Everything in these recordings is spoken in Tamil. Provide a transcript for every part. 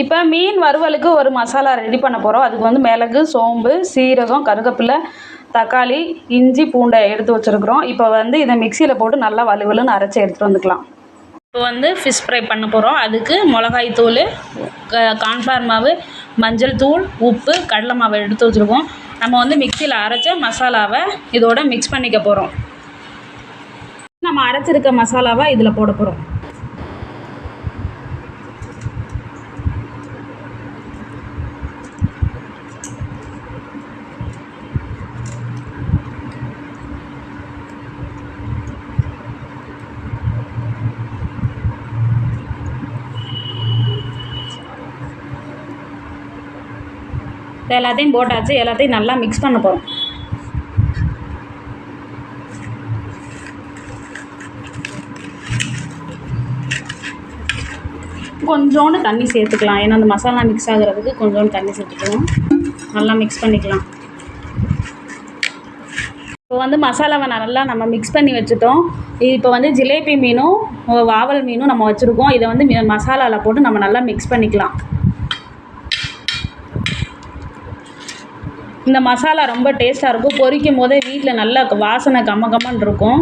இப்போ மீன் வறுவலுக்கு ஒரு மசாலா ரெடி பண்ண போகிறோம். அதுக்கு வந்து மிளகு, சோம்பு, சீரகம், கருவேப்பிலை, தக்காளி, இஞ்சி, பூண்டை எடுத்து வச்சுருக்குறோம். இப்போ வந்து இதை மிக்சியில் போட்டு நல்லா வலுவலுன்னு அரைச்சி எடுத்துகிட்டு வந்துக்கலாம். இப்போ வந்து ஃபிஷ் ஃப்ரை பண்ண போகிறோம். அதுக்கு மிளகாய் தூள், கார்ன்ஃப்ளவர் மாவு, மஞ்சள் தூள், உப்பு, கடலை மாவை எடுத்து வச்சுருக்கோம். நம்ம வந்து மிக்சியில் அரைச்ச மசாலாவை இதோட மிக்ஸ் பண்ணிக்க போகிறோம். நம்ம அரைச்சிருக்க மசாலாவை இதில் போட போகிறோம். எல்லாத்தையும் போட்டாச்சு. எல்லாத்தையும் நல்லா மிக்ஸ் பண்ண போகிறோம். கொஞ்சோண்டு தண்ணி சேர்த்துக்கலாம். ஏன்னா அந்த மசாலா மிக்ஸ் ஆகிறதுக்கு கொஞ்சோண்டு தண்ணி சேர்த்துக்கலாம். நல்லா மிக்ஸ் பண்ணிக்கலாம். இப்போ வந்து மசாலாவை நல்லா நம்ம மிக்ஸ் பண்ணி வச்சுட்டோம். இப்போ வந்து ஜிலேபி மீனும் வாவல் மீனும் நம்ம வச்சுருக்கோம். இதை வந்து மசாலாவில் போட்டு நம்ம நல்லா மிக்ஸ் பண்ணிக்கலாம். இந்த மசாலா ரொம்ப டேஸ்ட்டாக இருக்கும். பொரிக்கும் போதே வீட்டில் நல்லா வாசனை கம்மன்னு இருக்கும்.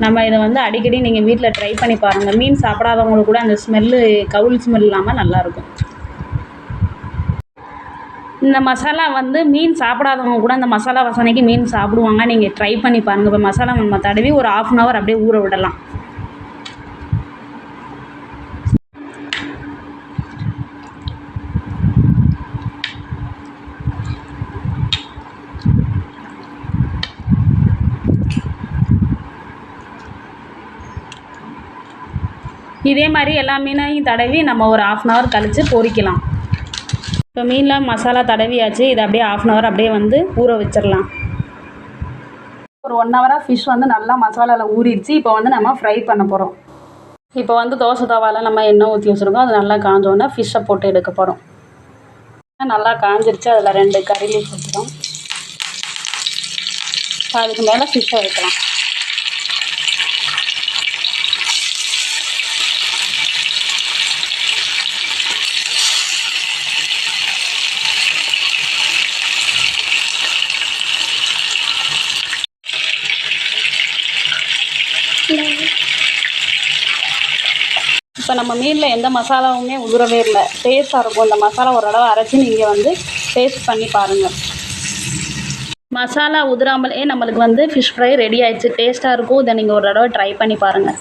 நம்ம இதை வந்து அடிக்கடி நீங்கள் வீட்டில் ட்ரை பண்ணி பாருங்கள். மீன் சாப்பிடாதவங்களுக்கு கூட அந்த ஸ்மெல்லு கவுள் ஸ்மெல் இல்லாமல் நல்லாயிருக்கும். இந்த மசாலா வந்து மீன் சாப்பிடாதவங்க கூட அந்த மசாலா வாசனைக்கு மீன் சாப்பிடுவாங்க. நீங்கள் ட்ரை பண்ணி பாருங்கள். இப்போ மசாலா நம்ம தடவி ஒரு 1/2 hour அப்படியே ஊற விடலாம். இதே மாதிரி எல்லா மீனையும் தடவி நம்ம ஒரு 1/2 hour கழித்து பொரிக்கலாம். இப்போ மீனில் மசாலா தடவியாச்சு. இதை அப்படியே 1/2 hour அப்படியே வந்து ஊற வச்சிடலாம். ஒரு 1 hour ஃபிஷ் வந்து நல்லா மசாலாவில் ஊறிடுச்சு. இப்போ வந்து நம்ம ஃப்ரை பண்ண போகிறோம். இப்போ வந்து தோசை தவாவில் நம்ம எண்ணெய் ஊற்றி வச்சுருக்கோம். அது நல்லா காஞ்சோன்னா ஃபிஷ்ஷை போட்டு எடுக்க போகிறோம். நல்லா காஞ்சிருச்சு. அதில் 2 கறி லீஃப் வச்சுக்கிறோம். அதுக்கு மேலே ஃபிஷ்ஷை வைக்கலாம். இப்போ நம்ம மீனில் எந்த மசாலாவுமே உதிரவே இல்லை. டேஸ்ட்டாக இருக்கும். இந்த மசாலா ஒரு தடவை அரைச்சி நீங்கள் வந்து டேஸ்ட் பண்ணி பாருங்கள். மசாலா உதிராமலே நம்மளுக்கு வந்து ஃபிஷ் ஃப்ரை ரெடி ஆயிடுச்சு. டேஸ்ட்டாக இருக்கும். இதை நீங்கள் ஒரு தடவை ட்ரை பண்ணி பாருங்கள்.